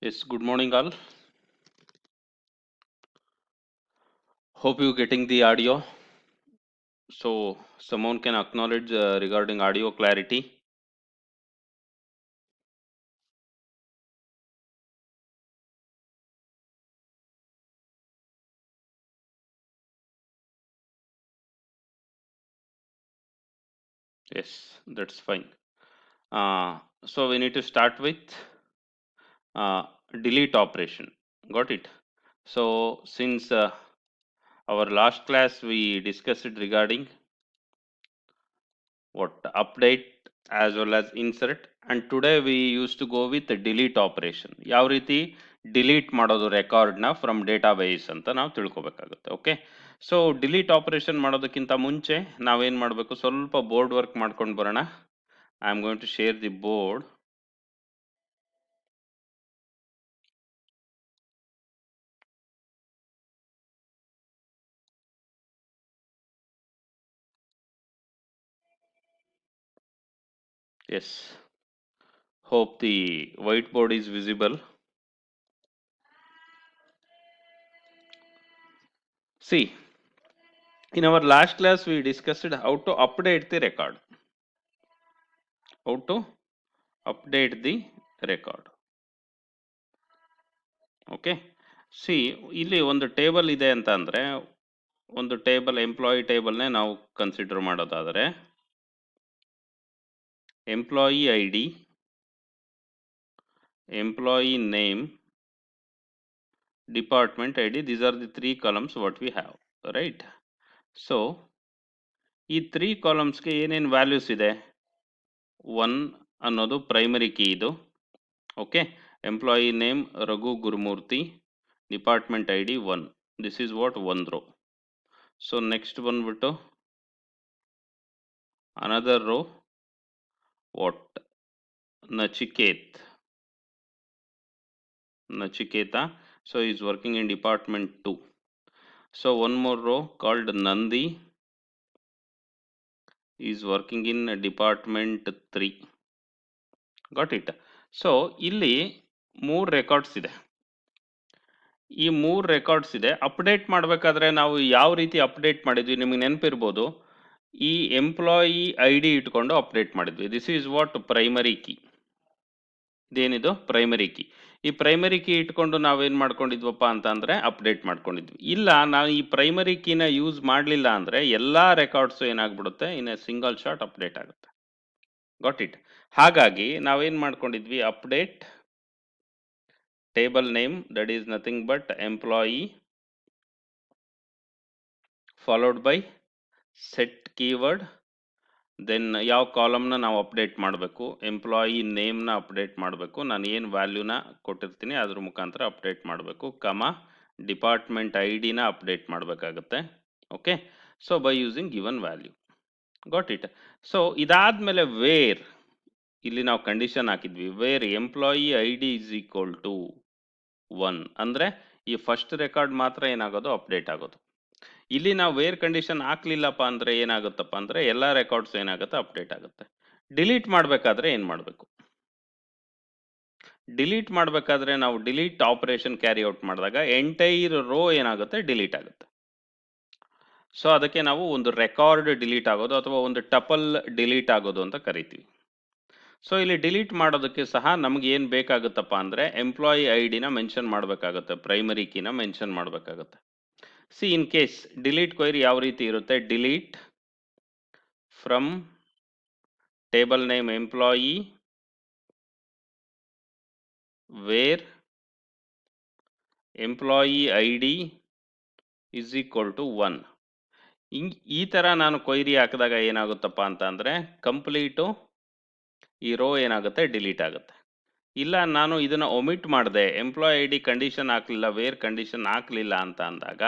Yes, good morning all. Hope you getting the audio. So someone can acknowledge regarding audio clarity. Yes, that's fine. So we need to start with uh, delete operation. Got it? So since our last class we discussed it regarding what update as well as insert, and today we used to go with the delete operation. ಯಾವ ರೀತಿ delete ಮಾಡೋದು ರೆಕಾರ್ಡ್ನ from database ಅಂತ ನಾವು ತಿಳ್ಕೊಬೇಕಾಗುತ್ತೆ. Okay, so delete operation ಮಾಡೋದಕ್ಕಿಂತ ಮುಂಚೆ ನಾವೇನು ಮಾಡಬೇಕು, ಸ್ವಲ್ಪ ಬೋರ್ಡ್ ವರ್ಕ್ ಮಾಡ್ಕೊಂಡು ಬರೋಣ. I am going to share the board. Yes, hope the whiteboard is visible. See, in our last class we discussed how to update the record. How to update the record. Okay, C ಇಲ್ಲಿ ಒಂದು table ಇದೆ ಅಂತ ಅಂದರೆ, ಒಂದು table employee ಟೇಬಲ್ನೇ ನಾವು consider ಮಾಡೋದಾದರೆ, employee I D, employee name, department I D, these are the 3 columns what we have, right? So ಈ 3 ಕಾಲಮ್ಸ್ಗೆ ಏನೇನು ವ್ಯಾಲ್ಯೂಸ್ ಇದೆ? 1 ಅನ್ನೋದು ಪ್ರೈಮರಿ ಕೀ ಇದು. Okay, employee name Raghu Gurumurthy, department I D 1, this is what 1 row. So next ಬಂದ್ಬಿಟ್ಟು another row, what? Nachiketa, so he is working in department 2. So one more row called Nandi, is working in department 3. Got it? So ಇಲ್ಲಿ 3 records ಇದೆ. ಈ 3 records ಇದೆ. Update ಮಾಡಬೇಕಾದ್ರೆ ನಾವು ಯಾವ ರೀತಿ update ಮಾಡಿದ್ವಿ ನಿಮಗೆ ನೆನಪಿರ್ಬೋದು. ಈ ಎಂಪ್ಲಾಯಿ ಐ ಡಿ ಇಟ್ಕೊಂಡು ಅಪ್ಡೇಟ್ ಮಾಡಿದ್ವಿ. This is what primary key. ಇದೇನಿದು ಪ್ರೈಮರಿ ಕೀ. ಈ ಪ್ರೈಮರಿ ಕೀ ಇಟ್ಕೊಂಡು ನಾವೇನು ಮಾಡ್ಕೊಂಡಿದ್ವಪ್ಪ ಅಂತಂದರೆ ಅಪ್ಡೇಟ್ ಮಾಡ್ಕೊಂಡಿದ್ವಿ. ಇಲ್ಲ, ನಾವು ಈ ಪ್ರೈಮರಿ ಕೀನ ಯೂಸ್ ಮಾಡಲಿಲ್ಲ ಅಂದರೆ ಎಲ್ಲ ರೆಕಾರ್ಡ್ಸು ಏನಾಗ್ಬಿಡುತ್ತೆ, in a single shot update ಆಗುತ್ತೆ. Got it? ಹಾಗಾಗಿ ನಾವೇನು ಮಾಡ್ಕೊಂಡಿದ್ವಿ, update table name, that is nothing but employee followed by set keyword. Then ಯಾವ ಕಾಲಮ್ನ ನಾವು ಅಪ್ಡೇಟ್ ಮಾಡಬೇಕು, ಎಂಪ್ಲಾಯಿ ನೇಮ್ನ ಅಪ್ಡೇಟ್ ಮಾಡಬೇಕು, ನಾನು ಏನು ವ್ಯಾಲ್ಯೂನ ಕೊಟ್ಟಿರ್ತೀನಿ ಅದ್ರ ಮುಖಾಂತರ ಅಪ್ಡೇಟ್ ಮಾಡಬೇಕು, ಡಿಪಾರ್ಟ್ಮೆಂಟ್ ಐ ಡಿನ ಅಪ್ಡೇಟ್ ಮಾಡಬೇಕಾಗುತ್ತೆ. Okay, so by using given value. Got it? So ಇದಾದ್ಮೇಲೆ ವೇರ್, ಇಲ್ಲಿ ನಾವು ಕಂಡೀಷನ್ ಹಾಕಿದ್ವಿ, where employee I D is equal to 1 ಅಂದರೆ ಈ ಫಸ್ಟ್ ರೆಕಾರ್ಡ್ ಮಾತ್ರ ಏನಾಗೋದು, ಅಪ್ಡೇಟ್ ಆಗೋದು. ಇಲ್ಲಿ ನಾವು ವೇರ್ ಕಂಡೀಷನ್ ಹಾಕ್ಲಿಲ್ಲಪ್ಪ ಅಂದರೆ ಏನಾಗುತ್ತಪ್ಪ ಅಂದರೆ ಎಲ್ಲ ರೆಕಾರ್ಡ್ಸ್ ಏನಾಗುತ್ತೆ, ಅಪ್ಡೇಟ್ ಆಗುತ್ತೆ. ಡಿಲೀಟ್ ಮಾಡಬೇಕಾದ್ರೆ ಏನು ಮಾಡಬೇಕು? ಡಿಲೀಟ್ ಮಾಡಬೇಕಾದ್ರೆ ನಾವು ಡಿಲೀಟ್ ಆಪರೇಷನ್ ಕ್ಯಾರಿ ಔಟ್ ಮಾಡಿದಾಗ ಎಂಟೈರ್ ರೋ ಏನಾಗುತ್ತೆ, ಡಿಲೀಟ್ ಆಗುತ್ತೆ. ಸೊ ಅದಕ್ಕೆ ನಾವು ಒಂದು ರೆಕಾರ್ಡ್ ಡಿಲೀಟ್ ಆಗೋದು ಅಥವಾ ಒಂದು ಟಪಲ್ ಡಿಲೀಟ್ ಆಗೋದು ಅಂತ ಕರಿತೀವಿ. ಸೊ ಇಲ್ಲಿ ಡಿಲೀಟ್ ಮಾಡೋದಕ್ಕೆ ಸಹ ನಮ್ಗೆ ಏನು ಬೇಕಾಗುತ್ತಪ್ಪ ಅಂದರೆ ಎಂಪ್ಲಾಯಿ ಐ ಡಿನ ಮೆನ್ಷನ್ ಮಾಡಬೇಕಾಗುತ್ತೆ, ಪ್ರೈಮರಿ ಕೀನ ಮೆನ್ಷನ್ ಮಾಡಬೇಕಾಗುತ್ತೆ. See in case delete query ಯಾವ ರೀತಿ ಇರುತ್ತೆ, delete from table name employee where employee I D is equal to 1. ಈ ಥರ ನಾನು ಕ್ವೈರಿ ಹಾಕಿದಾಗ ಏನಾಗುತ್ತಪ್ಪ ಅಂತ ಅಂದರೆ ಕಂಪ್ಲೀಟು ಈ ರೋ ಏನಾಗುತ್ತೆ, ಡಿಲೀಟ್ ಆಗುತ್ತೆ. ಇಲ್ಲ ನಾನು ಇದನ್ನು ಒಮಿಟ್ ಮಾಡಿದೆ, ಎಂಪ್ಲಾಯಿ ಐ ಡಿ ಕಂಡೀಷನ್ ಹಾಕಲಿಲ್ಲ, ವೇರ್ ಕಂಡೀಷನ್ ಹಾಕಲಿಲ್ಲ ಅಂತ ಅಂದಾಗ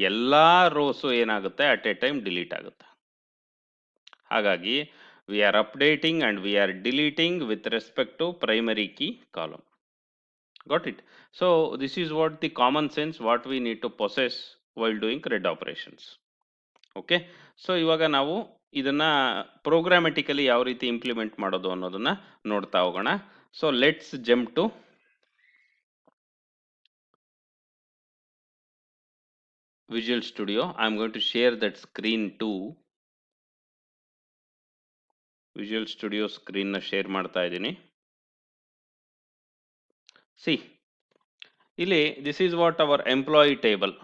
ಎಲ್ಲ ರೋಸು ಏನಾಗುತ್ತೆ, ಅಟ್ ಎ ಟೈಮ್ ಡಿಲೀಟ್ ಆಗುತ್ತೆ. ಹಾಗಾಗಿ we are updating and we are deleting with respect to primary key column. Got it? So this is what the common sense what we need to possess while doing read operations. Okay, so ಇವಾಗ ನಾವು ಇದನ್ನ ಪ್ರೋಗ್ರಾಮೆಟಿಕಲಿ ಯಾವ ರೀತಿ implement ಮಾಡೋದು ಅನ್ನೋದನ್ನ ನೋಡ್ತಾ ಹೋಗೋಣ. So let's jump to Visual Studio. I'm going to share that screen too. Visual Studio screen na share ಮಾಡ್ತಾ ಇದ್ದೀನಿ. See, ಇಲ್ಲಿ this is what our employee table.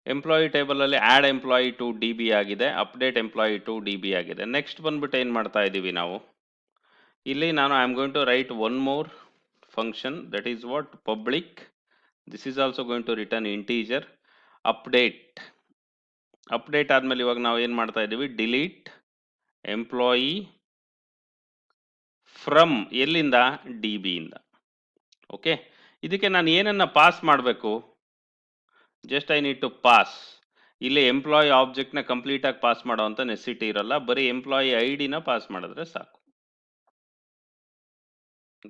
Employee table ಅಲ್ಲಿ ಆಡ್ ಎಂಪ್ಲಾಯಿ ಟು DB ಆಗಿದೆ, update employee to DB ಆಗಿದೆ. Next ಬಂದ್ಬಿಟ್ಟು ಏನು ಮಾಡ್ತಾ ಇದ್ದೀವಿ ನಾವು ಇಲ್ಲಿ ನಾನು I am going to write one more function that is what public. This is also going to return integer update. Update ಆದಮೇಲೆ ಇವಾಗ ನಾವು ಏನು ಮಾಡ್ತಾ ಇದ್ದೀವಿ, ಡಿಲೀಟ್ ಎಂಪ್ಲಾಯಿ ಫ್ರಮ್ ಎಲ್ಲಿಂದ, DB ಇಂದ. ಓಕೆ, ಇದಕ್ಕೆ ನಾನು ಏನನ್ನ ಪಾಸ್ ಮಾಡಬೇಕು, just I need to pass. ಇಲ್ಲಿ ಎಂಪ್ಲಾಯಿ ಆಬ್ಜೆಕ್ಟ್ನ ಕಂಪ್ಲೀಟ್ ಆಗಿ ಪಾಸ್ ಮಾಡೋ ಅಂತ ನೆಸಿಟಿ ಇರಲ್ಲ, ಬರೀ ಎಂಪ್ಲಾಯಿ ಐಡಿನ ಪಾಸ್ ಮಾಡಿದ್ರೆ ಸಾಕು.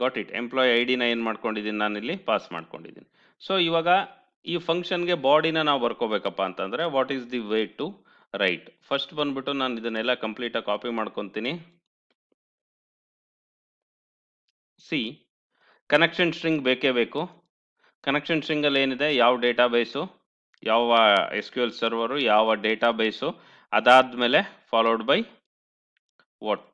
Got it. ಎಂಪ್ಲಾಯಿ ಐಡಿನ ಏನು ಮಾಡ್ಕೊಂಡಿದ್ದೀನಿ ನಾನು ಇಲ್ಲಿ ಪಾಸ್ ಮಾಡ್ಕೊಂಡಿದ್ದೀನಿ. ಸೊ ಇವಾಗ ಈ ಫಂಕ್ಷನ್ಗೆ ಬಾಡಿನ ನಾವು ಬರ್ಕೋಬೇಕಪ್ಪ ಅಂತಂದ್ರೆ what is the way to write. First ಬಂದ್ಬಿಟ್ಟು ನಾನು ಇದನ್ನೆಲ್ಲ ಕಂಪ್ಲೀಟಾಗಿ ಕಾಪಿ ಮಾಡ್ಕೊತೀನಿ. ಸಿ, ಕನೆಕ್ಷನ್ ಸ್ಟ್ರಿಂಗ್ ಬೇಕೇ ಬೇಕು. ಕನೆಕ್ಷನ್ ಸ್ಟ್ರಿಂಗಲ್ಲಿ ಏನಿದೆ, ಯಾವ ಡೇಟಾಬೇಸು, ಯಾವ SQL ಸರ್ವರು, ಯಾವ ಡೇಟಾಬೇಸು, ಅದಾದಮೇಲೆ ಫಾಲೋಡ್ ಬೈ ವಾಟ್,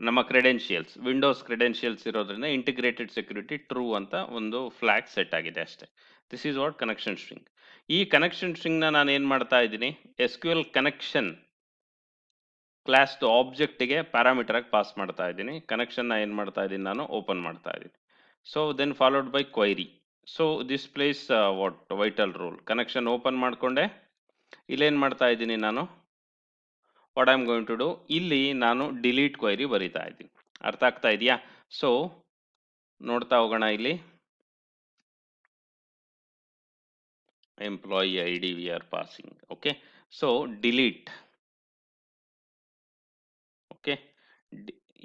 ನಮ್ಮ ಕ್ರೆಡೆನ್ಷಿಯಲ್ಸ್, ವಿಂಡೋಸ್ ಕ್ರೆಡೆನ್ಷಿಯಲ್ಸ್ ಇರೋದ್ರಿಂದ ಇಂಟಿಗ್ರೇಟೆಡ್ ಸೆಕ್ಯೂರಿಟಿ ಟ್ರೂ ಅಂತ ಒಂದು ಫ್ಲಾಗ್ ಸೆಟ್ ಆಗಿದೆ ಅಷ್ಟೇ. This is what connection string. ಈ ಕನೆಕ್ಷನ್ ಸ್ಟ್ರಿಂಗ್ನ ನಾನು ಏನು ಮಾಡ್ತಾ ಇದ್ದೀನಿ, SQL ಕನೆಕ್ಷನ್ ಕ್ಲಾಸ್ ಆಬ್ಜೆಕ್ಟಿಗೆ ಪ್ಯಾರಾಮೀಟರ್ ಆಗಿ ಪಾಸ್ ಮಾಡ್ತಾ ಇದ್ದೀನಿ. ಕನೆಕ್ಷನ್ನ ಏನು ಮಾಡ್ತಾ ಇದ್ದೀನಿ, ನಾನು ಓಪನ್ ಮಾಡ್ತಾ ಇದ್ದೀನಿ. So then followed by query. So this place what vital rule. Connection open ಮಾಡಿಕೊಂಡೆ, ಇಲ್ಲೇನು ಮಾಡ್ತಾ ಇದ್ದೀನಿ ನಾನು, what I am going to do, ಇಲ್ಲಿ ನಾನು ಡಿಲೀಟ್ ಕ್ವೈರಿ ಬರಿತಾ ಇದ್ದೀನಿ. ಅರ್ಥ ಆಗ್ತಾ ಇದೆಯಾ? ಸೊ ನೋಡ್ತಾ ಹೋಗೋಣ. ಇಲ್ಲಿ employee ID we are passing. Okay, so delete. Okay,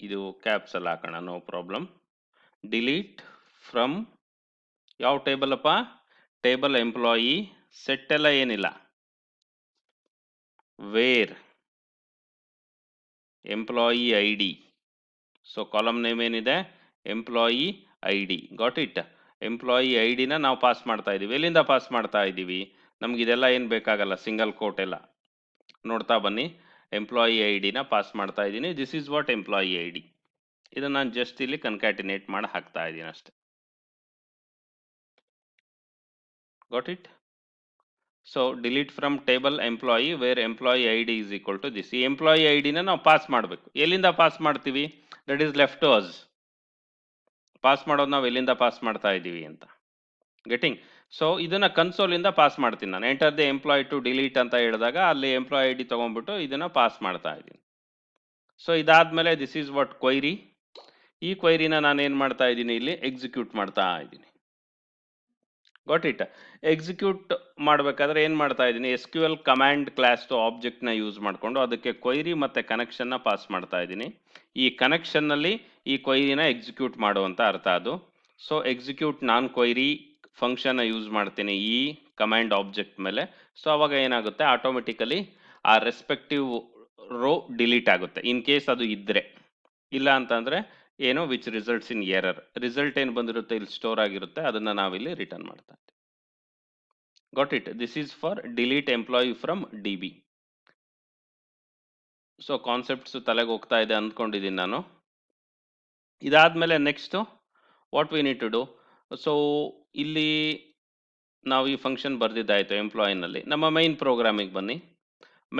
ಇದು ಕ್ಯಾಪ್ಸ್ ಅಲ್ಲಿ ಹಾಕೋಣ, ನೋ ಪ್ರಾಬ್ಲಮ್. ಡಿಲೀಟ್ ಫ್ರಮ್ ಯಾವ ಟೇಬಲ್ ಅಪ್ಪ, ಟೇಬಲ್ ಎಂಪ್ಲಾಯಿ. ಸೆಟ್ ಎಲ್ಲ ಏನಿಲ್ಲ, where employee ID. So column name ಏನಿದೆ, employee ID. Got it. Employee ಐಡಿನ ನಾವು ಪಾಸ್ ಮಾಡ್ತಾ ಇದ್ದೀವಿ. ಎಲ್ಲಿಂದ ಪಾಸ್ ಮಾಡ್ತಾ ಇದ್ದೀವಿ, ನಮ್ಗೆ ಇದೆಲ್ಲ ಏನು ಬೇಕಾಗಲ್ಲ, ಸಿಂಗಲ್ ಕೋಟ್ ಎಲ್ಲ. ನೋಡ್ತಾ ಬನ್ನಿ, ಎಂಪ್ಲಾಯಿ ಐಡಿನ ಪಾಸ್ ಮಾಡ್ತಾ ಇದ್ದೀನಿ. This is what employee ID. ಇದನ್ನು ನಾನು ಜಸ್ಟ್ ಇಲ್ಲಿ ಕನ್ಕ್ಯಾಟಿನೇಟ್ ಮಾಡಿ ಹಾಕ್ತಾ ಇದ್ದೀನಿ ಅಷ್ಟೆ. Got it. So delete from table employee where employee ID is equal to this. ಈ ಎಂಪ್ಲಾಯಿ ಐಡಿನ ನಾವು ಪಾಸ್ ಮಾಡಬೇಕು. ಎಲ್ಲಿಂದ ಪಾಸ್ ಮಾಡ್ತೀವಿ, that is left to us. Pass ಮಾಡೋದು ನಾವು ಎಲ್ಲಿಂದ ಪಾಸ್ ಮಾಡ್ತಾ ಇದ್ದೀವಿ ಅಂತ. ಗೆಟಿಂಗ್. ಸೊ ಇದನ್ನ ಕನ್ಸೋಲಿಂದ ಪಾಸ್ ಮಾಡ್ತೀನಿ ನಾನು. Enter the employee to delete ಅಂತ ಹೇಳಿದಾಗ ಅಲ್ಲಿ ಎಂಪ್ಲಾಯಿ ID ತೊಗೊಂಡ್ಬಿಟ್ಟು ಇದನ್ನ ಪಾಸ್ ಮಾಡ್ತಾ ಇದ್ದೀನಿ. ಸೊ ಇದಾದ್ಮೇಲೆ ದಿಸ್ ಈಸ್ ವಾಟ್ ಕ್ವೈರಿ. ಈ ಕ್ವೈರಿನ ನಾನು ಏನು ಮಾಡ್ತಾ ಇದ್ದೀನಿ, ಇಲ್ಲಿ ಎಕ್ಸಿಕ್ಯೂಟ್ ಮಾಡ್ತಾ ಇದ್ದೀನಿ. Got it. ಎಕ್ಸಿಕ್ಯೂಟ್ ಮಾಡಬೇಕಾದ್ರೆ ಏನು ಮಾಡ್ತಾ ಇದ್ದೀನಿ, SQL ಕಮಾಂಡ್ ಕ್ಲಾಸ್ ಆಬ್ಜೆಕ್ಟ್ನ ಯೂಸ್ ಮಾಡಿಕೊಂಡು ಅದಕ್ಕೆ ಕ್ವೈರಿ ಮತ್ತು ಕನೆಕ್ಷನ್ನ ಪಾಸ್ ಮಾಡ್ತಾ ಇದ್ದೀನಿ. ಈ ಕನೆಕ್ಷನ್ನಲ್ಲಿ ಈ ಕ್ವೈರಿನ ಎಕ್ಸಿಕ್ಯೂಟ್ ಮಾಡುವಂಥ ಅರ್ಥ ಅದು. ಸೊ ಎಕ್ಸಿಕ್ಯೂಟ್ ನಾನ್ ಕ್ವೈರಿ ಫಂಕ್ಷನ್ನ ಯೂಸ್ ಮಾಡ್ತೀನಿ ಈ ಕಮಾಂಡ್ ಆಬ್ಜೆಕ್ಟ್ ಮೇಲೆ. ಸೊ ಅವಾಗ ಏನಾಗುತ್ತೆ, ಆಟೋಮೆಟಿಕಲಿ ಆ ರೆಸ್ಪೆಕ್ಟಿವ್ ರೋ ಡಿಲೀಟ್ ಆಗುತ್ತೆ, ಇನ್ ಕೇಸ್ ಅದು ಇದ್ದರೆ. ಇಲ್ಲ ಅಂತಂದರೆ ಏನೋ which results in error. Result ಏನು ಬಂದಿರುತ್ತೆ ಇಲ್ಲಿ ಸ್ಟೋರ್ ಆಗಿರುತ್ತೆ, ಅದನ್ನು ನಾವಿಲ್ಲಿ ರಿಟರ್ನ್ ಮಾಡ್ತಾ ಇದ್ದೀವಿ. Got it. This is for delete employee from DB. So concepts ತಲೆಗೆ ಹೋಗ್ತಾ ಇದೆ ಅಂದ್ಕೊಂಡಿದ್ದೀನಿ ನಾನು. ಇದಾದ್ಮೇಲೆ next what we need to do. So ಇಲ್ಲಿ ನಾವು ಈ ಫಂಕ್ಷನ್ ಬರೆದಿದ್ದಾಯಿತು ಎಂಪ್ಲಾಯಿನಲ್ಲಿ. ನಮ್ಮ ಮೈನ್ ಪ್ರೋಗ್ರಾಮಿಗೆ ಬನ್ನಿ.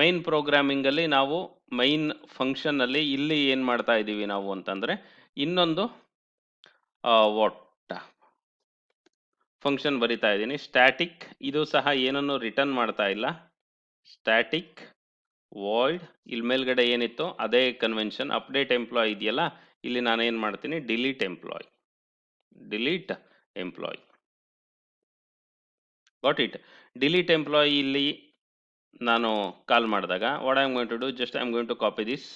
ಮೈನ್ ಪ್ರೋಗ್ರಾಮಿಂಗಲ್ಲಿ ನಾವು ಮೈನ್ ಫಂಕ್ಷನ್ನಲ್ಲಿ ಇಲ್ಲಿ ಏನು ಮಾಡ್ತಾ ಇದ್ದೀವಿ ನಾವು ಅಂತಂದರೆ, ಇನ್ನೊಂದು ವಾಟ್ ಫಂಕ್ಷನ್ ಬರಿತಾ ಇದ್ದೀನಿ, ಸ್ಟ್ಯಾಟಿಕ್. ಇದು ಸಹ ಏನನ್ನು ರಿಟರ್ನ್ ಮಾಡ್ತಾ ಇಲ್ಲ, ಸ್ಟ್ಯಾಟಿಕ್ ವಾಯ್ಡ್. ಇಲ್ಲಿ ಮೇಲ್ಗಡೆ ಏನಿತ್ತು ಅದೇ ಕನ್ವೆನ್ಷನ್. ಅಪ್ಡೇಟ್ ಎಂಪ್ಲಾಯ್ ಇದೆಯಲ್ಲ, ಇಲ್ಲಿ ನಾನು ಏನು ಮಾಡ್ತೀನಿ, delete employee. Delete employee. Got it. Delete employee ಇಲ್ಲಿ ನಾನು ಕಾಲ್ ಮಾಡಿದಾಗ what I am going to do, just I am going to copy this.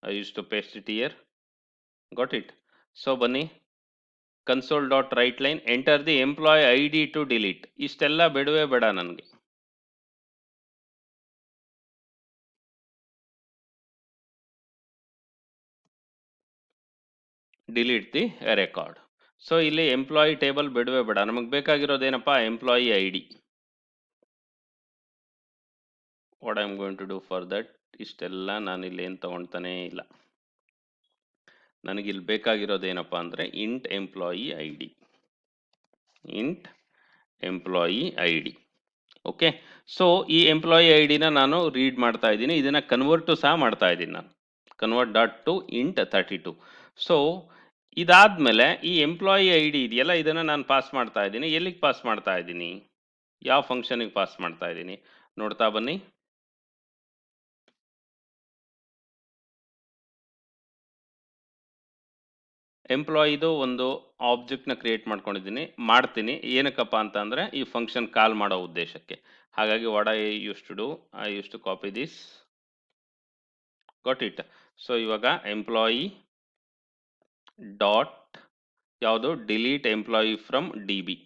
I used to paste it here. Got it. So ಬನ್ನಿ, console.writeLine, enter the employee ID to delete. ಇಷ್ಟೆಲ್ಲ ಬೇಡವೇ ಬೇಡ ನನಗೆ. Delete the record. So ಇಲ್ಲಿ employee table ಬಿಡವೇ ಬೇಡ, ನಮಗೆ ಬೇಕಾಗಿರೋದೇನಪ್ಪ, employee I D. What I am going to do for that, ಇಷ್ಟೆಲ್ಲ ನಾನು ಇಲ್ಲಿ ಏನು ತಗೊಳ್ತಾನೇ ಇಲ್ಲ. ನನಗಿಲ್ಲಿ ಬೇಕಾಗಿರೋದೇನಪ್ಪ ಅಂದರೆ int employee I D, int employee I D. Okay, so ಈ ಎಂಪ್ಲಾಯಿ ಐ ಡಿನ ನಾನು ರೀಡ್ ಮಾಡ್ತಾ ಇದ್ದೀನಿ, ಇದನ್ನು ಕನ್ವರ್ಟು ಸಹ ಮಾಡ್ತಾ ಇದ್ದೀನಿ ನಾನು, convert dot to int 32. So ಇದಾದ್ಮೇಲೆ ಈ ಎಂಪ್ಲಾಯಿ ಐ ಡಿ ಇದೆಯಲ್ಲ, ಇದನ್ನು ನಾನು ಪಾಸ್ ಮಾಡ್ತಾ ಇದ್ದೀನಿ. ಎಲ್ಲಿಗೆ ಪಾಸ್ ಮಾಡ್ತಾ ಇದ್ದೀನಿ, ಯಾವ ಫಂಕ್ಷನಿಗೆ ಪಾಸ್ ಮಾಡ್ತಾ ಇದ್ದೀನಿ ನೋಡ್ತಾ ಬನ್ನಿ. ಎಂಪ್ಲಾಯಿದು ಒಂದು ಆಬ್ಜೆಕ್ಟ್ನ ಕ್ರಿಯೇಟ್ ಮಾಡ್ತೀನಿ, ಏನಕ್ಕಪ್ಪ ಅಂತ ಅಂದರೆ ಈ ಫಂಕ್ಷನ್ ಕಾಲ್ ಮಾಡೋ ಉದ್ದೇಶಕ್ಕೆ. ಹಾಗಾಗಿ what I use to do, I use to copy this, got it. So ಇವಾಗ ಎಂಪ್ಲಾಯಿ ಡಾಟ್ ಯಾವುದು, delete employee from D B,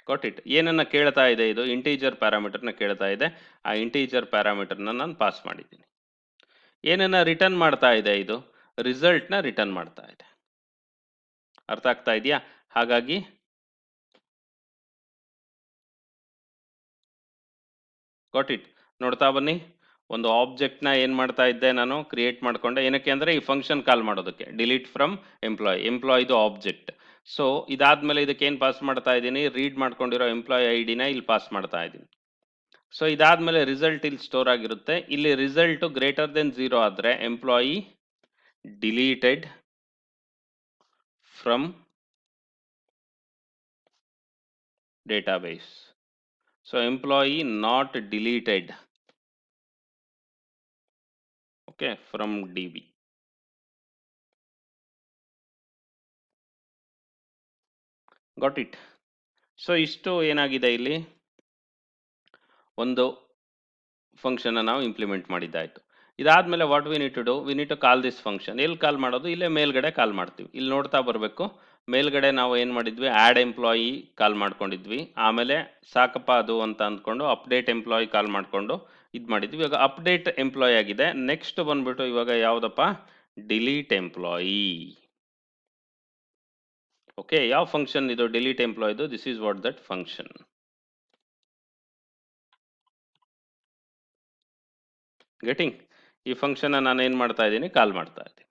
got it. ಏನನ್ನ ಕೇಳ್ತಾ ಇದೆ, ಇದು ಇಂಟೀಜರ್ ಪ್ಯಾರಾಮೀಟರ್ನ ಕೇಳ್ತಾ ಇದೆ. ಆ ಇಂಟೀಜರ್ ಪ್ಯಾರಾಮೀಟರ್ನ ನಾನು ಪಾಸ್ ಮಾಡಿದ್ದೀನಿ. ಏನನ್ನ ರಿಟರ್ನ್ ಮಾಡ್ತಾ ಇದೆ, ಇದು ರಿಸಲ್ಟ್ನ ರಿಟರ್ನ್ ಮಾಡ್ತಾ ಇದೆ. ಅರ್ಥ ಆಗ್ತಾ ಇದೆಯಾ? ಹಾಗಾಗಿ ಗಾಟ್ ಇಟ್. ನೋಡ್ತಾ ಬನ್ನಿ, ಒಂದು ಆಬ್ಜೆಕ್ಟ್ನ ಏನು ಮಾಡ್ತಾ ಇದ್ದೆ ನಾನು, ಕ್ರಿಯೇಟ್ ಮಾಡ್ಕೊಂಡೆ. ಏನಕ್ಕೆ ಅಂದರೆ ಈ ಫಂಕ್ಷನ್ ಕಾಲ್ ಮಾಡೋದಕ್ಕೆ, ಡಿಲೀಟ್ ಫ್ರಮ್ ಎಂಪ್ಲಾಯಿ, ಎಂಪ್ಲಾಯಿದು ಆಬ್ಜೆಕ್ಟ್. ಸೊ ಇದಾದ್ಮೇಲೆ ಇದಕ್ಕೆ ಏನು ಪಾಸ್ ಮಾಡ್ತಾ ಇದ್ದೀನಿ, ರೀಡ್ ಮಾಡ್ಕೊಂಡಿರೋ ಎಂಪ್ಲಾಯಿ ಐ ಡಿನ ಇಲ್ಲಿ ಪಾಸ್ ಮಾಡ್ತಾ ಇದ್ದೀನಿ. ಸೊ ಇದಾದ್ಮೇಲೆ ರಿಸಲ್ಟ್ ಇಲ್ಲಿ ಸ್ಟೋರ್ ಆಗಿರುತ್ತೆ. ಇಲ್ಲಿ ರಿಸಲ್ಟ್ ಗ್ರೇಟರ್ ದೆನ್ 0 ಆದರೆ employee deleted from database. So employee not deleted, okay, from D B. Got it. So ಇಷ್ಟು ಏನಾಗಿದೆ, ಇಲ್ಲಿ ಒಂದು ಫಂಕ್ಷನ್ ನಾವು ಇಂಪ್ಲಿಮೆಂಟ್ ಮಾಡಿದ್ದಾಯಿತು. ಇದಾದ್ಮೇಲೆ what we need to do, we need to call this function. ಎಲ್ಲಿ call ಮಾಡೋದು, ಇಲ್ಲೇ ಮೇಲ್ಗಡೆ ಕಾಲ್ ಮಾಡ್ತೀವಿ. ಇಲ್ಲಿ ನೋಡ್ತಾ ಬರಬೇಕು, ಮೇಲ್ಗಡೆ ನಾವು ಏನು ಮಾಡಿದ್ವಿ, ಆ್ಯಡ್ ಎಂಪ್ಲಾಯಿ ಕಾಲ್ ಮಾಡ್ಕೊಂಡಿದ್ವಿ. ಆಮೇಲೆ ಸಾಕಪ್ಪ ಅದು ಅಂತ ಅಂದ್ಕೊಂಡು ಅಪ್ಡೇಟ್ ಎಂಪ್ಲಾಯಿ ಕಾಲ್ ಮಾಡಿಕೊಂಡು ಇದು ಮಾಡಿದ್ವಿ. ಇವಾಗ ಅಪ್ಡೇಟ್ ಎಂಪ್ಲಾಯಿ ಆಗಿದೆ. ನೆಕ್ಸ್ಟ್ ಬಂದ್ಬಿಟ್ಟು ಇವಾಗ ಯಾವುದಪ್ಪ, ಡಿಲೀಟ್ ಎಂಪ್ಲಾಯಿ. ಓಕೆ, ಯಾವ ಫಂಕ್ಷನ್ ಇದು, ಡಿಲೀಟ್ ಎಂಪ್ಲಾಯಿದು. This is what that function. Getting? ಈ ಫಂಕ್ಷನ್ ನಾನು ಏನು ಮಾಡ್ತಾ ಇದ್ದೀನಿ, ಕಾಲ್ ಮಾಡ್ತಾ ಇದ್ದೀನಿ.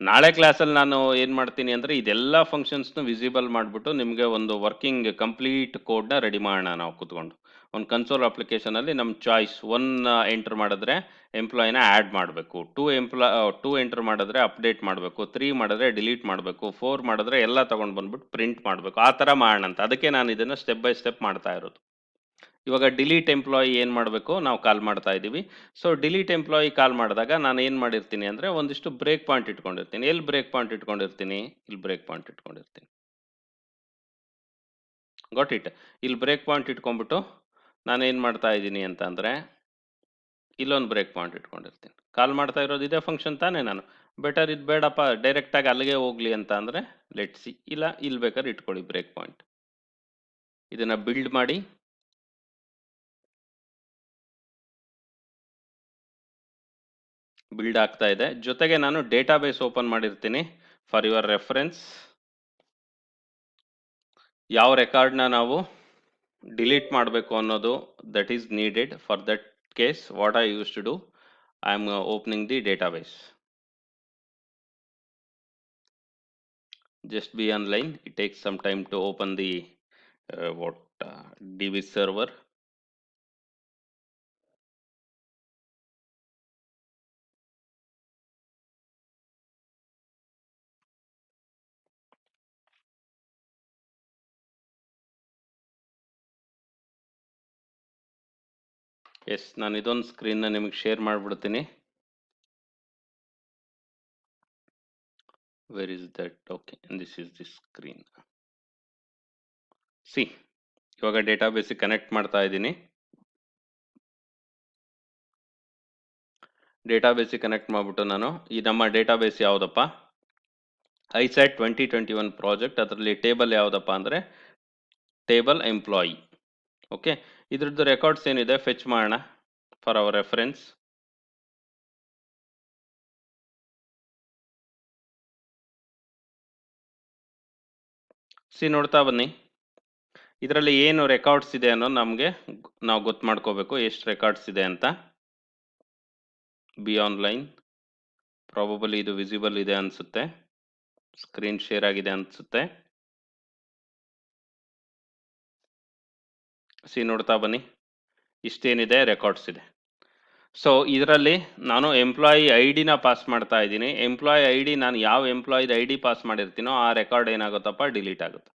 ನಾಳೆ ಕ್ಲಾಸಲ್ಲಿ ನಾನು ಏನು ಮಾಡ್ತೀನಿ ಅಂದರೆ ಇದೆಲ್ಲ ಫಂಕ್ಷನ್ಸ್ನು ವಿಸಿಬಲ್ ಮಾಡಿಬಿಟ್ಟು ನಿಮಗೆ ಒಂದು ವರ್ಕಿಂಗ್ ಕಂಪ್ಲೀಟ್ ಕೋಡ್ನ ರೆಡಿ ಮಾಡೋಣ ನಾವು ಕೂತ್ಕೊಂಡು. ಒಂದು ಕನ್ಸೋಲ್ ಅಪ್ಲಿಕೇಶನಲ್ಲಿ ನಮ್ಮ ಚಾಯ್ಸ್ 1 ಎಂಟ್ರ್ ಮಾಡಿದ್ರೆ ಎಂಪ್ಲಾಯಿನ ಆ್ಯಡ್ ಮಾಡಬೇಕು, 2 ಎಂಟ್ರ್ ಮಾಡಿದ್ರೆ ಅಪ್ಡೇಟ್ ಮಾಡಬೇಕು, 3 ಮಾಡಿದ್ರೆ ಡಿಲೀಟ್ ಮಾಡಬೇಕು, 4 ಮಾಡಿದ್ರೆ ಎಲ್ಲ ತೊಗೊಂಡು ಬಂದ್ಬಿಟ್ಟು ಪ್ರಿಂಟ್ ಮಾಡಬೇಕು. ಆ ಥರ ಮಾಡೋಣ ಅಂತ, ಅದಕ್ಕೆ ನಾನು ಇದನ್ನು ಸ್ಟೆಪ್ ಬೈ ಸ್ಟೆಪ್ ಮಾಡ್ತಾ ಇರೋದು. ಇವಾಗ ಡಿಲೀಟ್ ಎಂಪ್ಲಾಯಿ ಏನು ಮಾಡಬೇಕು, ನಾವು ಕಾಲ್ ಮಾಡ್ತಾ ಇದ್ದೀವಿ. ಸೊ ಡಿಲೀಟ್ ಎಂಪ್ಲಾಯಿ ಕಾಲ್ ಮಾಡಿದಾಗ ನಾನು ಏನು ಮಾಡಿರ್ತೀನಿ ಅಂದರೆ ಒಂದಿಷ್ಟು ಬ್ರೇಕ್ ಪಾಯಿಂಟ್ ಇಟ್ಕೊಂಡಿರ್ತೀನಿ. ಎಲ್ಲಿ ಬ್ರೇಕ್ ಪಾಯಿಂಟ್ ಇಟ್ಕೊಂಡಿರ್ತೀನಿ, ಇಲ್ಲಿ ಬ್ರೇಕ್ ಪಾಯಿಂಟ್ ಇಟ್ಕೊಂಡಿರ್ತೀನಿ. Got it. ಇಲ್ಲಿ ಬ್ರೇಕ್ ಪಾಯಿಂಟ್ ಇಟ್ಕೊಂಡ್ಬಿಟ್ಟು ನಾನು ಏನು ಮಾಡ್ತಾ ಇದ್ದೀನಿ ಅಂತ ಅಂದರೆ ಇಲ್ಲೊಂದು ಬ್ರೇಕ್ ಪಾಯಿಂಟ್ ಇಟ್ಕೊಂಡಿರ್ತೀನಿ. ಕಾಲ್ ಮಾಡ್ತಾ ಇರೋದು ಇದೇ ಫಂಕ್ಷನ್ ತಾನೇ, ನಾನು ಬೆಟರ್ ಇದು ಬೇಡಪ್ಪ ಡೈರೆಕ್ಟಾಗಿ ಅಲ್ಲಿಗೆ ಹೋಗಲಿ ಅಂತ ಅಂದರೆ ಲೆಟ್ ಸಿ, ಇಲ್ಲ ಇಲ್ಲಿ ಬೇಕಾದ್ರೆ ಇಟ್ಕೊಳ್ಳಿ ಬ್ರೇಕ್ ಪಾಯಿಂಟ್. ಇದನ್ನು ಬಿಲ್ಡ್ ಮಾಡಿ, ಬಿಲ್ಡ್ ಆಗ್ತಾ ಇದೆ. ಜೊತೆಗೆ ನಾನು ಡೇಟಾಬೇಸ್ ಓಪನ್ ಮಾಡಿರ್ತೀನಿ ಫಾರ್ ಯುವರ್ ರೆಫರೆನ್ಸ್. ಯಾವ ರೆಕಾರ್ಡ್ನ ನಾವು ಡಿಲೀಟ್ ಮಾಡಬೇಕು ಅನ್ನೋದು that is needed. For that case what I use to do, I am opening the database. Just be online, it takes some time to open the DB server. Yes, ನಾನು ಇದೊಂದು ಸ್ಕ್ರೀನ್ನ ನಿಮಗೆ share ಮಾಡಿಬಿಡ್ತೀನಿ. Where is that? Okay, this is the screen. See, ಇವಾಗ ಡೇಟಾಬೇಸಿಗೆ connect ಮಾಡ್ತಾ ಇದ್ದೀನಿ. ಡೇಟಾಬೇಸಿಗೆ connect ಮಾಡಿಬಿಟ್ಟು ನಾನು ಈ ನಮ್ಮ ಡೇಟಾಬೇಸ್ ಯಾವುದಪ್ಪ, ಐಸ್ಯಾಟ್ 2021 ಪ್ರಾಜೆಕ್ಟ್. ಅದರಲ್ಲಿ ಟೇಬಲ್ ಯಾವುದಪ್ಪ ಅಂದರೆ ಟೇಬಲ್ ಎಂಪ್ಲಾಯಿ. ಓಕೆ, ಇದ್ರದ್ದು ರೆಕಾರ್ಡ್ಸ್ ಏನಿದೆ ಫೆಚ್ ಮಾಡೋಣ ಫಾರ್ ಅವರ್ ರೆಫರೆನ್ಸ್. ಸಿ ನೋಡ್ತಾ ಬನ್ನಿ, ಇದರಲ್ಲಿ ಏನು ರೆಕಾರ್ಡ್ಸ್ ಇದೆ ಅನ್ನೋ ನಮಗೆ ನಾವು ಗೊತ್ತು ಮಾಡ್ಕೋಬೇಕು, ಎಷ್ಟು ರೆಕಾರ್ಡ್ಸ್ ಇದೆ ಅಂತ. ಬಿ ಆನ್ಲೈನ್, ಪ್ರಾಬಬಲಿ ಇದು ವಿಸಿಬಲ್ ಇದೆ ಅನ್ಸುತ್ತೆ, ಸ್ಕ್ರೀನ್ ಶೇರ್ ಆಗಿದೆ ಅನ್ಸುತ್ತೆ. ಸಿ ನೋಡ್ತಾ ಬನ್ನಿ, ಇಷ್ಟೇನಿದೆ ರೆಕಾರ್ಡ್ಸ್ ಇದೆ. ಸೊ ಇದರಲ್ಲಿ ನಾನು ಎಂಪ್ಲಾಯಿ ಐ ಡಿನ ಪಾಸ್ ಮಾಡ್ತಾ ಇದ್ದೀನಿ. ಎಂಪ್ಲಾಯಿ ಐ ಡಿ ನಾನು ಯಾವ ಎಂಪ್ಲಾಯಿದ ಐ ಡಿ ಪಾಸ್ ಮಾಡಿರ್ತೀನೋ ಆ ರೆಕಾರ್ಡ್ ಏನಾಗುತ್ತಪ್ಪ, ಡಿಲೀಟ್ ಆಗುತ್ತೆ.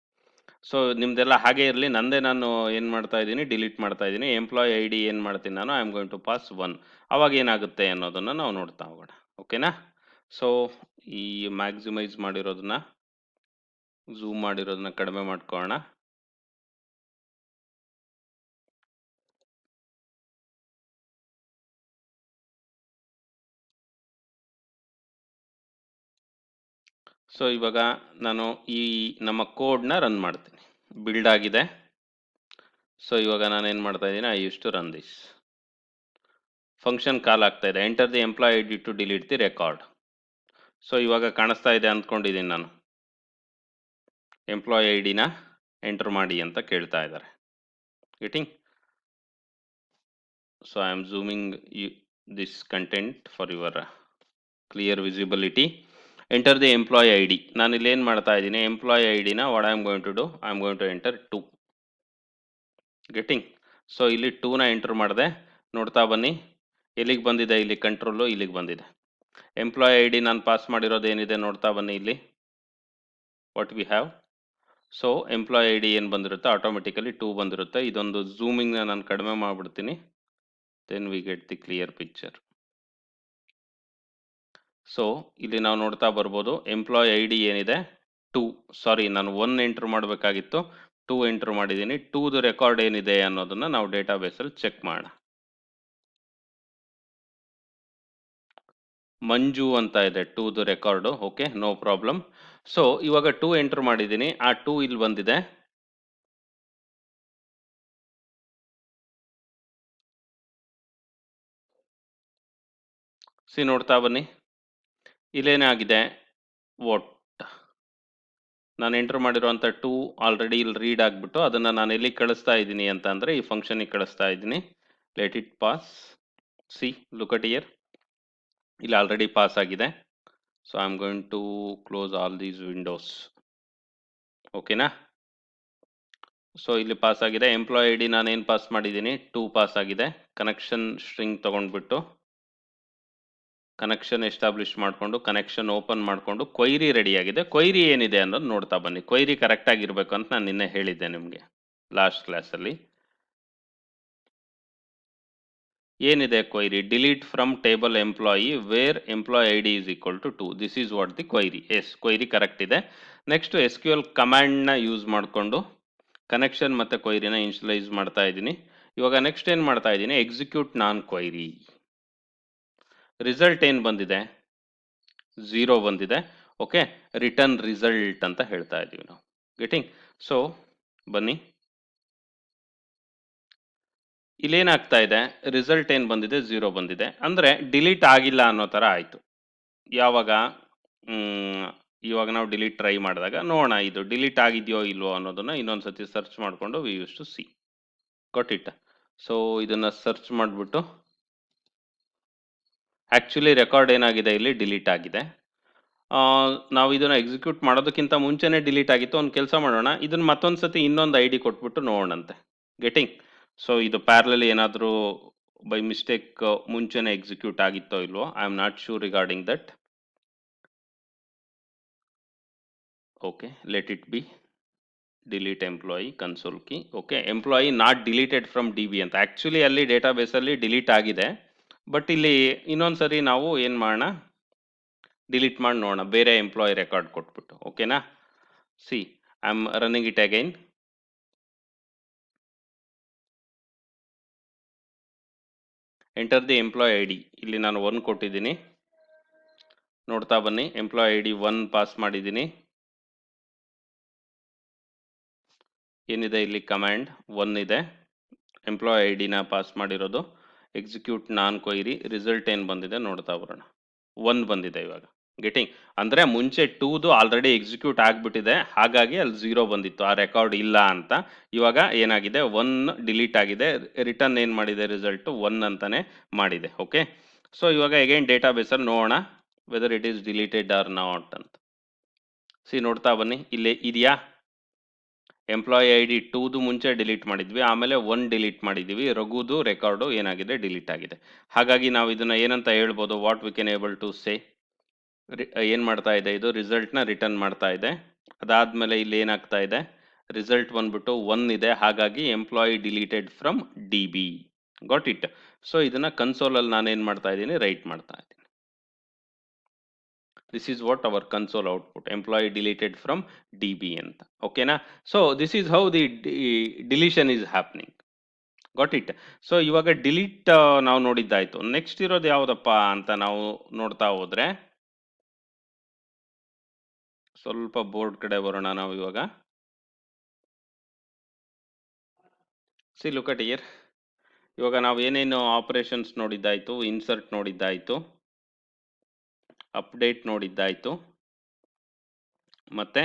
ಸೊ ನಿಮ್ದೆಲ್ಲ ಹಾಗೆ ಇರಲಿ, ನಂದೇ ನಾನು ಏನು ಮಾಡ್ತಾ ಇದ್ದೀನಿ, ಡಿಲೀಟ್ ಮಾಡ್ತಾ ಇದ್ದೀನಿ. ಎಂಪ್ಲಾಯಿ ಐ ಡಿ ಏನು ಮಾಡ್ತೀನಿ ನಾನು, I am going to pass 1. ಅವಾಗ ಏನಾಗುತ್ತೆ ಅನ್ನೋದನ್ನು ನಾವು ನೋಡ್ತಾ ಹೋಗೋಣ, ಓಕೆನಾ. ಸೊ ಈ ಮ್ಯಾಕ್ಸಿಮೈಸ್ ಮಾಡಿರೋದನ್ನ, ಝೂಮ್ ಮಾಡಿರೋದನ್ನ ಕಡಿಮೆ ಮಾಡ್ಕೊಳ್ಳೋಣ. ಸೊ ಇವಾಗ ನಾನು ಈ ನಮ್ಮ ಕೋಡ್ನ ರನ್ ಮಾಡ್ತೀನಿ. ಬಿಲ್ಡ್ ಆಗಿದೆ. ಸೊ ಇವಾಗ ನಾನು ಏನು ಮಾಡ್ತಾ ಇದ್ದೀನಿ, I use to run this. Function call ಆಗ್ತಾ ಇದೆ, enter the employee I D to delete the record. So ಇವಾಗ ಕಾಣಿಸ್ತಾ ಇದೆ ಅಂದ್ಕೊಂಡಿದ್ದೀನಿ ನಾನು, ಎಂಪ್ಲಾಯ್ ಐ ಡಿನ ಎಂಟರ್ ಮಾಡಿ ಅಂತ ಕೇಳ್ತಾ ಇದ್ದಾರೆ. Getting. So I am zooming this content for your clear visibility. Enter the employee I D. ನಾನು ಇಲ್ಲಿ ಏನು ಮಾಡ್ತಾ ಇದ್ದೀನಿ, ಎಂಪ್ಲಾಯ್ ಐ ಡಿನ what I am going to do, I am going to enter 2. Getting. So ಇಲ್ಲಿ 2ನ enter ಮಾಡಿದೆ. ನೋಡ್ತಾ ಬನ್ನಿ, ಎಲ್ಲಿಗೆ ಬಂದಿದೆ, ಇಲ್ಲಿ ಕಂಟ್ರೋಲು ಇಲ್ಲಿಗೆ ಬಂದಿದೆ. ಎಂಪ್ಲಾಯ್ ಐ ಡಿ ನಾನು ಪಾಸ್ ಮಾಡಿರೋದು ಏನಿದೆ ನೋಡ್ತಾ ಬನ್ನಿ, ಇಲ್ಲಿ what we have. So employee I D ಏನು ಬಂದಿರುತ್ತೆ, ಆಟೋಮೆಟಿಕಲಿ 2 ಬಂದಿರುತ್ತೆ. ಇದೊಂದು ಝೂಮಿಂಗ್ನ ನಾನು ಕಡಿಮೆ ಮಾಡಿಬಿಡ್ತೀನಿ, then we get the clear picture. So ಇಲ್ಲಿ ನಾವು ನೋಡ್ತಾ ಬರ್ಬೋದು, ಎಂಪ್ಲಾಯ್ ಐ ಡಿ ಏನಿದೆ 2, ಸಾರಿ ನಾನು 1 ಎಂಟರ್ ಮಾಡಬೇಕಾಗಿತ್ತು, 2 ಎಂಟರ್ ಮಾಡಿದ್ದೀನಿ. 2ದು ರೆಕಾರ್ಡ್ ಏನಿದೆ ಅನ್ನೋದನ್ನ ನಾವು ಡೇಟಾಬೇಸಲ್ಲಿ ಚೆಕ್ ಮಾಡೋಣ. ಮಂಜು ಅಂತ ಇದೆ 2ದು record, okay, no problem. So ಇವಾಗ 2 ಎಂಟರ್ ಮಾಡಿದ್ದೀನಿ, ಆ 2 ಇಲ್ಲಿ ಬಂದಿದೆ. ಸಿ ನೋಡ್ತಾ ಬನ್ನಿ, ಇಲ್ಲೇನಾಗಿದೆ, ವಾಟ್ ನಾನು ಎಂಟರ್ ಮಾಡಿರುವಂಥ 2 ಆಲ್ರೆಡಿ ಇಲ್ಲಿ ರೀಡ್ ಆಗಿಬಿಟ್ಟು ಅದನ್ನು ನಾನು ಎಲ್ಲಿ ಕಳಿಸ್ತಾ ಇದ್ದೀನಿ ಅಂತ ಅಂದರೆ ಈ ಫಂಕ್ಷನಿಗೆ ಕಳಿಸ್ತಾ ಇದ್ದೀನಿ. Let it pass. See look at here, ಇಲ್ಲಿ ಆಲ್ರೆಡಿ ಪಾಸ್ ಆಗಿದೆ. So I am going to close all these windows, ಓಕೆನಾ. ಸೊ ಇಲ್ಲಿ ಪಾಸ್ ಆಗಿದೆ. ಎಂಪ್ಲಾಯ್ ಐ ಡಿ ನಾನು ಏನು ಪಾಸ್ ಮಾಡಿದ್ದೀನಿ, 2 ಪಾಸ್ ಆಗಿದೆ. ಕನೆಕ್ಷನ್ ಸ್ಟ್ರಿಂಗ್ ತೊಗೊಂಡ್ಬಿಟ್ಟು ಕನೆಕ್ಷನ್ ಎಸ್ಟಾಬ್ಲಿಷ್ ಮಾಡಿಕೊಂಡು ಕನೆಕ್ಷನ್ ಓಪನ್ ಮಾಡಿಕೊಂಡು ಕ್ವೈರಿ ರೆಡಿ ಆಗಿದೆ. ಕ್ವೈರಿ ಏನಿದೆ ಅನ್ನೋದು ನೋಡ್ತಾ ಬನ್ನಿ. ಕ್ವೈರಿ ಕರೆಕ್ಟ್ ಆಗಿರಬೇಕು ಅಂತ ನಾನು ನಿನ್ನೆ ಹೇಳಿದ್ದೆ ನಿಮಗೆ ಲಾಸ್ಟ್ ಕ್ಲಾಸಲ್ಲಿ. ಏನಿದೆ query, delete from table employee where employee I D is equal to 2. This is what the query. Yes, query correct ಇದೆ. ನೆಕ್ಸ್ಟ್ SQL ಕಮಾಂಡ್ನ ಯೂಸ್ ಮಾಡಿಕೊಂಡು ಕನೆಕ್ಷನ್ ಮತ್ತು ಕ್ವೈರಿನ ಇನ್ಶಿಯಲೈಸ್ ಮಾಡ್ತಾ ಇದ್ದೀನಿ. ಇವಾಗ ನೆಕ್ಸ್ಟ್ ಏನು ಮಾಡ್ತಾ ಇದ್ದೀನಿ, ಎಕ್ಸಿಕ್ಯೂಟ್ ನಾನ್ ಕ್ವೈರಿ. ರಿಸಲ್ಟ್ ಏನು ಬಂದಿದೆ, 0 ಬಂದಿದೆ. ಓಕೆ, ರಿಟರ್ನ್ ರಿಸಲ್ಟ್ ಅಂತ ಹೇಳ್ತಾ ಇದ್ದೀವಿ ನಾವು. ಗೆಟಿಂಗ್. ಸೊ ಬನ್ನಿ, ಇಲ್ಲೇನಾಗ್ತಾ ಇದೆ, ರಿಸಲ್ಟ್ ಏನು ಬಂದಿದೆ, 0 ಬಂದಿದೆ. ಅಂದರೆ ಡಿಲೀಟ್ ಆಗಿಲ್ಲ ಅನ್ನೋ ಥರ ಆಯಿತು. ಯಾವಾಗ, ಇವಾಗ ನಾವು ಡಿಲೀಟ್ ಟ್ರೈ ಮಾಡಿದಾಗ ನೋಡೋಣ ಇದು ಡಿಲೀಟ್ ಆಗಿದೆಯೋ ಇಲ್ವೋ ಅನ್ನೋದನ್ನು ಇನ್ನೊಂದು ಸತಿ ಸರ್ಚ್ ಮಾಡಿಕೊಂಡು we use to see. Got it. So ಇದನ್ನು ಸರ್ಚ್ ಮಾಡಿಬಿಟ್ಟು ಆ್ಯಕ್ಚುಲಿ ರೆಕಾರ್ಡ್ ಏನಾಗಿದೆ, ಇಲ್ಲಿ ಡಿಲೀಟ್ ಆಗಿದೆ. ನಾವು ಇದನ್ನು ಎಕ್ಸಿಕ್ಯೂಟ್ ಮಾಡೋದಕ್ಕಿಂತ ಮುಂಚೆನೇ ಡಿಲೀಟ್ ಆಗಿತ್ತು. ಒಂದು ಕೆಲಸ ಮಾಡೋಣ, ಇದನ್ನು ಮತ್ತೊಂದು ಸತಿ ಇನ್ನೊಂದು ಐ ಡಿ ಕೊಟ್ಬಿಟ್ಟು ನೋಡೋಣಂತೆ. ಗೆಟಿಂಗ್. ಸೊ ಇದು ಪ್ಯಾರಲಲ್ಲಿ ಏನಾದರೂ ಬೈ ಮಿಸ್ಟೇಕ್ ಮುಂಚೆನೇ ಎಕ್ಸಿಕ್ಯೂಟ್ ಆಗಿತ್ತೋ ಇಲ್ವೋ, I am not sure regarding that. Okay, let it be delete employee console key. Okay, employee not deleted from DB ಅಂತ. ಆ್ಯಕ್ಚುಲಿ ಅಲ್ಲಿ ಡೇಟಾಬೇಸಲ್ಲಿ ಡಿಲೀಟ್ ಆಗಿದೆ, ಬಟ್ ಇಲ್ಲಿ ಇನ್ನೊಂದು ಸರಿ ನಾವು ಏನು ಮಾಡೋಣ, ಡಿಲೀಟ್ ಮಾಡಿ ನೋಡೋಣ, ಬೇರೆ ಎಂಪ್ಲಾಯಿ ರೆಕಾರ್ಡ್ ಕೊಟ್ಬಿಟ್ಟು. ಓಕೆನಾ. See I am running it again. Enter the employee I D. ಇಲ್ಲಿ ನಾನು 1 ಕೊಟ್ಟಿದ್ದೀನಿ. ನೋಡ್ತಾ ಬನ್ನಿ, ಎಂಪ್ಲಾಯ್ ಐ ಡಿ 1 ಪಾಸ್ ಮಾಡಿದ್ದೀನಿ. ಏನಿದೆ ಇಲ್ಲಿ ಕಮಾಂಡ್ 1 ಇದೆ. ಎಂಪ್ಲಾಯ್ ಐ ಡಿನ ಪಾಸ್ ಮಾಡಿರೋದು. ಎಕ್ಸಿಕ್ಯೂಟ್ ನಾನ್ ಕ್ವೈರಿ. ರಿಸಲ್ಟ್ ಏನು ಬಂದಿದೆ ನೋಡ್ತಾ ಬರೋಣ. 1 ಬಂದಿದೆ ಇವಾಗ. ಗೆಟಿಂಗ್ ಅಂದರೆ ಮುಂಚೆ 2ದು ಆಲ್ರೆಡಿ ಎಕ್ಸಿಕ್ಯೂಟ್ ಆಗಿಬಿಟ್ಟಿದೆ, ಹಾಗಾಗಿ ಅಲ್ಲಿ 0 ಬಂದಿತ್ತು, ಆ ರೆಕಾರ್ಡ್ ಇಲ್ಲ ಅಂತ. ಇವಾಗ ಏನಾಗಿದೆ, 1 ಡಿಲೀಟ್ ಆಗಿದೆ, ರಿಟರ್ನ್ ಏನು ಮಾಡಿದೆ, ರಿಸಲ್ಟು 1 ಅಂತಾನೆ ಮಾಡಿದೆ. ಓಕೆ, ಸೊ ಇವಾಗ ಅಗೈನ್ ಡೇಟಾಬೇಸಲ್ಲಿ ನೋಡೋಣ whether it is deleted or not ಅಂತ. ನೋಡ್ತಾ ಬನ್ನಿ, ಇಲ್ಲೇ ಇದೆಯಾ ಎಂಪ್ಲಾಯಿ ಐ ಡಿ 2ದು ಮುಂಚೆ ಡಿಲೀಟ್ ಮಾಡಿದ್ವಿ, ಆಮೇಲೆ 1 ಡಿಲೀಟ್ ಮಾಡಿದ್ದೀವಿ, ರಘುದು ರೆಕಾರ್ಡು ಏನಾಗಿದೆ, ಡಿಲೀಟ್ ಆಗಿದೆ. ಹಾಗಾಗಿ ನಾವು ಇದನ್ನು ಏನಂತ ಹೇಳ್ಬೋದು, what we can able to say, ಏನು ಮಾಡ್ತಾ ಇದೆ ಇದು, ರಿಸಲ್ಟ್ನ ರಿಟರ್ನ್ ಮಾಡ್ತಾ ಇದೆ. ಅದಾದಮೇಲೆ ಇಲ್ಲಿ ಏನಾಗ್ತಾ ಇದೆ, ರಿಸಲ್ಟ್ ಬಂದ್ಬಿಟ್ಟು 1 ಇದೆ, ಹಾಗಾಗಿ employee deleted from D B. Got it. So ಇದನ್ನು ಕನ್ಸೋಲಲ್ಲಿ ನಾನೇನು ಮಾಡ್ತಾ ಇದ್ದೀನಿ, ರೈಟ್ ಮಾಡ್ತಾ ಇದ್ದೀನಿ. This is what our console output, employee deleted from DB ಅಂತ. ಓಕೆನಾ? So this is how the deletion is happening. Got it. So ಇವಾಗ ಡಿಲೀಟ್ ನಾವು ನೋಡಿದ್ದಾಯ್ತು. ನೆಕ್ಸ್ಟ್ ಇರೋದು ಯಾವುದಪ್ಪ ಅಂತ ನಾವು ನೋಡ್ತಾ ಹೋದ್ರೆ, ಸ್ವಲ್ಪ ಬೋರ್ಡ್ ಕಡೆ ಬರೋಣ ನಾವು ಇವಾಗ. Look at here. ಇವಾಗ ನಾವು ಏನೇನು ಆಪರೇಷನ್ಸ್ ನೋಡಿದ್ದಾಯ್ತು, ಇನ್ಸರ್ಟ್ ನೋಡಿದ್ದಾಯ್ತು, ಅಪ್ಡೇಟ್ ನೋಡಿದ್ದಾಯ್ತು, ಮತ್ತೆ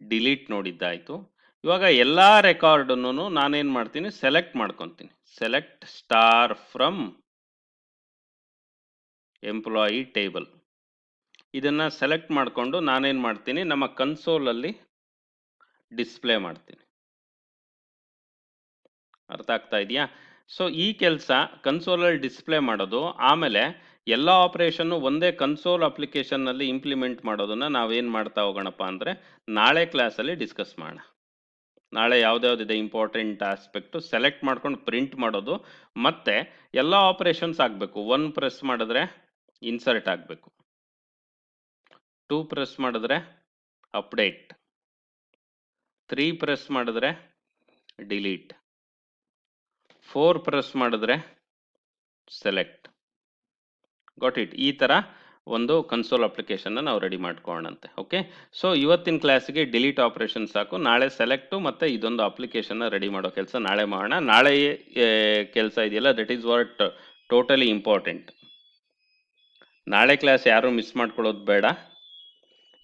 ಡಿಲೀಟ್ ನೋಡಿದ್ದಾಯ್ತು. ಇವಾಗ ಎಲ್ಲ ರೆಕಾರ್ಡನ್ನು ನಾನೇನು ಮಾಡ್ತೀನಿ, ಸೆಲೆಕ್ಟ್ ಮಾಡ್ಕೊತೀನಿ. Select star from employee table. ಇದನ್ನು ಸೆಲೆಕ್ಟ್ ಮಾಡಿಕೊಂಡು ನಾನೇನು ಮಾಡ್ತೀನಿ, ನಮ್ಮ ಕನ್ಸೋಲಲ್ಲಿ ಡಿಸ್ಪ್ಲೇ ಮಾಡ್ತೀನಿ. ಅರ್ಥ ಆಗ್ತಾ ಇದೆಯಾ? ಸೊ ಈ ಕೆಲಸ ಕನ್ಸೋಲಲ್ಲಿ ಡಿಸ್ಪ್ಲೇ ಮಾಡೋದು, ಆಮೇಲೆ ಎಲ್ಲ ಆಪರೇಷನ್ನು ಒಂದೇ ಕನ್ಸೋಲ್ ಅಪ್ಲಿಕೇಶನ್ನಲ್ಲಿ ಇಂಪ್ಲಿಮೆಂಟ್ ಮಾಡೋದನ್ನು ನಾವೇನು ಮಾಡ್ತಾ ಹೋಗೋಣಪ್ಪ ಅಂದರೆ ನಾಳೆ ಕ್ಲಾಸಲ್ಲಿ ಡಿಸ್ಕಸ್ ಮಾಡೋಣ. ನಾಳೆ ಯಾವ್ದ್ಯಾವ್ದಿದೆ ಇಂಪಾರ್ಟೆಂಟ್ ಆಸ್ಪೆಕ್ಟು ಸೆಲೆಕ್ಟ್ ಮಾಡ್ಕೊಂಡು ಪ್ರಿಂಟ್ ಮಾಡೋದು, ಮತ್ತೆ ಎಲ್ಲ ಆಪರೇಷನ್ಸ್ ಆಗಬೇಕು. 1 ಪ್ರೆಸ್ ಮಾಡಿದ್ರೆ ಇನ್ಸರ್ಟ್ ಆಗಬೇಕು, 2 ಪ್ರೆಸ್ ಮಾಡಿದ್ರೆ ಅಪ್ಡೇಟ್, 3 ಪ್ರೆಸ್ ಮಾಡಿದ್ರೆ ಡಿಲೀಟ್, 4 ಪ್ರೆಸ್ ಮಾಡಿದ್ರೆ ಸೆಲೆಕ್ಟ್. Got it. ಈ ಥರ ಒಂದು ಕನ್ಸೋಲ್ ಅಪ್ಲಿಕೇಶನ್ನ ನಾವು ರೆಡಿ ಮಾಡ್ಕೊಳ್ಳೋಣಂತೆ. ಓಕೆ, ಸೊ ಇವತ್ತಿನ ಕ್ಲಾಸಿಗೆ ಡಿಲೀಟ್ ಆಪರೇಷನ್ ಸಾಕು. ನಾಳೆ ಸೆಲೆಕ್ಟು ಮತ್ತು ಇದೊಂದು ಅಪ್ಲಿಕೇಶನ್ನ ರೆಡಿ ಮಾಡೋ ಕೆಲಸ ನಾಳೆ ಮಾಡೋಣ. ನಾಳೆ ಕೆಲಸ ಇದೆಯಲ್ಲ, that is what totally important. ನಾಳೆ ಕ್ಲಾಸ್ ಯಾರೂ ಮಿಸ್ ಮಾಡ್ಕೊಳ್ಳೋದು ಬೇಡ.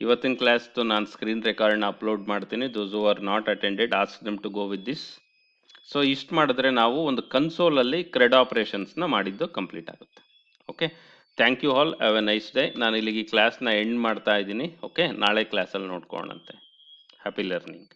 ಇವತ್ತಿನ ಕ್ಲಾಸ್ದು ನಾನು ಸ್ಕ್ರೀನ್ ರೆಕಾರ್ಡ್ನ ಅಪ್ಲೋಡ್ ಮಾಡ್ತೀನಿ. Those who are not attended, ask them to go with this. So ಇಷ್ಟು ಮಾಡಿದ್ರೆ ನಾವು ಒಂದು ಕನ್ಸೋಲಲ್ಲಿ ಕ್ರೆಡ್ ಆಪರೇಷನ್ಸ್ನ ಮಾಡಿದ್ದು ಕಂಪ್ಲೀಟ್ ಆಗುತ್ತೆ. Okay, thank you all, have a nice day. ನಾನು ಇಲ್ಲಿಗೆ ಕ್ಲಾಸ್ನ ಎಂಡ್ ಮಾಡ್ತಾ ಇದ್ದೀನಿ. ಓಕೆ, ನಾಳೆ ಕ್ಲಾಸಲ್ಲಿ ನೋಡ್ಕೊಳ್ಳೋಣಂತೆ. Happy learning.